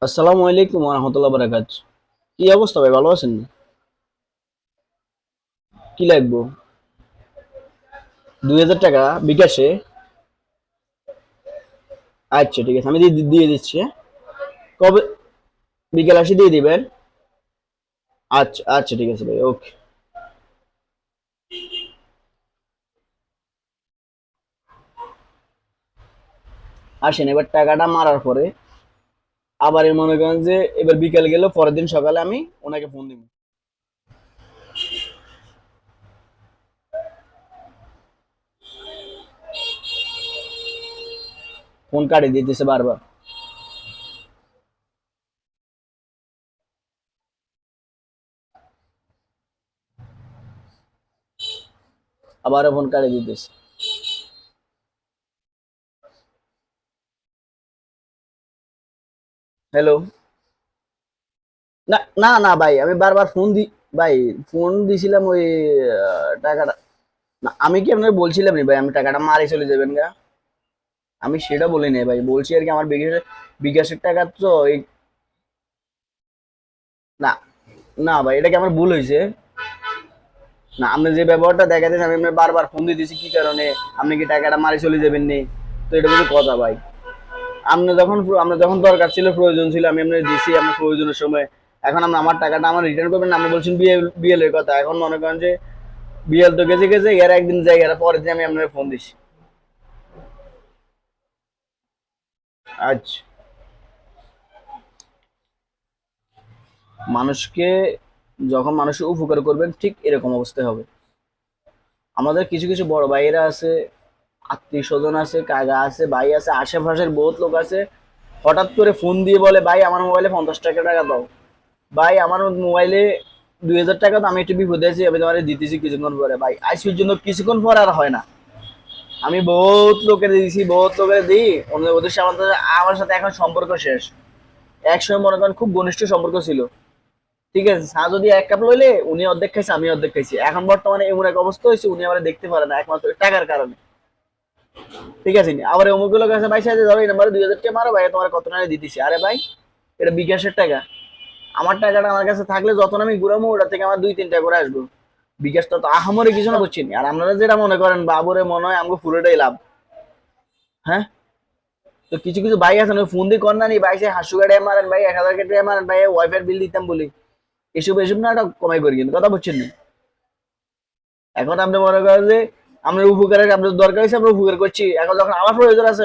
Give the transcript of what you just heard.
আসসালামু আলাইকুম ওয়া রাহমাতুল্লাহি ওয়া বারাকাতুহু। কি অবস্থা ভাই, ভালো আছেন? কি লাগবে? 2000 টাকা বিকাশে? আচ্ছা ঠিক আছে, আমি দিয়ে দিচ্ছি, হ্যাঁ? কবে? বিকেল আসি দিয়ে দিবেন? আচ্ছা আচ্ছা ঠিক আছে ভাই, ওকে। আসেন, এবার টাকাটা মারার পরে আবার এই মনে করেন যে এবার বিকেল গেল, পরের দিন সকালে আমি ওনাকে ফোন দিব। ফোন কাটে দিতেছে বারবার। আবারও ফোন কাটে দিতেছে। হ্যালো। না না না ভাই, আমি বারবার ফোন দি। ভাই, ফোন দিছিলাম ওই টাকাটা। না, আমি কি আপনাকে বলছিলাম নি ভাই আমি টাকাটা মারি চলে যাবেন গা? আমি সেটা বলি নাই ভাই, বলছি আর কি আমার বিকাশের টাকা তো এই। না না ভাই, এটা কি আমার ভুল হয়েছে? না, আপনি যে ব্যবহারটা দেখাতেন, আমি আপনার বারবার ফোন দিতেছি কি কারণে? আপনি কি টাকাটা মারি চলে যাবেন নি? তো এটা কিন্তু কথা ভাই। আপনার যখন দরকার ছিল, প্রয়োজন ছিল, আমি আপনার দিছি আপনার প্রয়োজনের সময়। এখন আপনি আমার টাকাটা আমার রিটার্ন করবেন না, আপনি বলছেন বিএল বিএল এর কথা। এখন মনে করেন যে বিএল তো গেছে গেছে, এর একদিন যাই, এর পরের দিন আমি আপনার ফোন দিছি। আচ্ছা। মানুষকে যখন মানুষের উপকার করবেন, ঠিক এরকম অবস্থায় হবে। আমাদের কিছু কিছু বড় ভাইয়েরা আছে, আত্মীয় স্বজন আছে, কাকা আছে, ভাই আছে, আশেপাশের বহুত লোক আছে, হঠাৎ করে ফোন দিয়ে বলে, ভাই আমার মোবাইলে 50 টাকা দাও। ভাই আমার মোবাইলে 2000 টাকা, তো আমি একটু বিপদে আছি, আমি তোমার দিতেছি কিছুক্ষণ পরে। ভাই আইসির জন্য কিছুক্ষণ পরে আর হয় না। আমি বহুত লোকের দিয়েছি, বহুত লোকের দিই। ওদের সাথে আমার সাথে এখন সম্পর্ক শেষ। একসময় মনে করেন খুব ঘনিষ্ঠ সম্পর্ক ছিল। ঠিক আছে, চা যদি 1 কাপ লইলে উনি অর্ধেক খাইছে, আমি অর্ধেক খাইছি। এখন বর্তমানে এমন এক অবস্থা হয়েছে, উনি আমার দেখতে পারে না একমাত্র টাকার কারণে। ঠিক আছে নি? আবার অমুক লোক আছে, ভাই সাথে ধরো এই নাম্বারে 2000 টাকা মারো, ভাই তোমার কত টাকা দিতেছি। আরে ভাই, এটা বিকাশের টাকা। আমার টাকাটা আমার কাছে থাকলে যখন আমি ঘুরামো, ওটা থেকে আমার 2-3 টাকা করে আসবো। বিকাশ তো আহামরি কিছু না, বুঝছেন? আর আপনারা যেটা মনে করেন বাবুরে মনে হয় আমাকে পুরোটাই লাভ। হ্যাঁ। তো কিছু কিছু ভাই আছেন, ওই ফোন দিয়ে কর না নি, ভাই সে 500 টাকা মারেন, ভাই 1000 টাকা মারেন, ভাই ওয়াইফাই বিল দিতাম বলি। এসব এসব না, এটা কমাই করি, কিন্তু কথা বুঝছেন না? এখন আপনি মনে করেন যে আপনার উপকারের, আপনার দরকার হয়েছে, আমরা উপকার করছি। এখন যখন আমার প্রয়োজন আছে,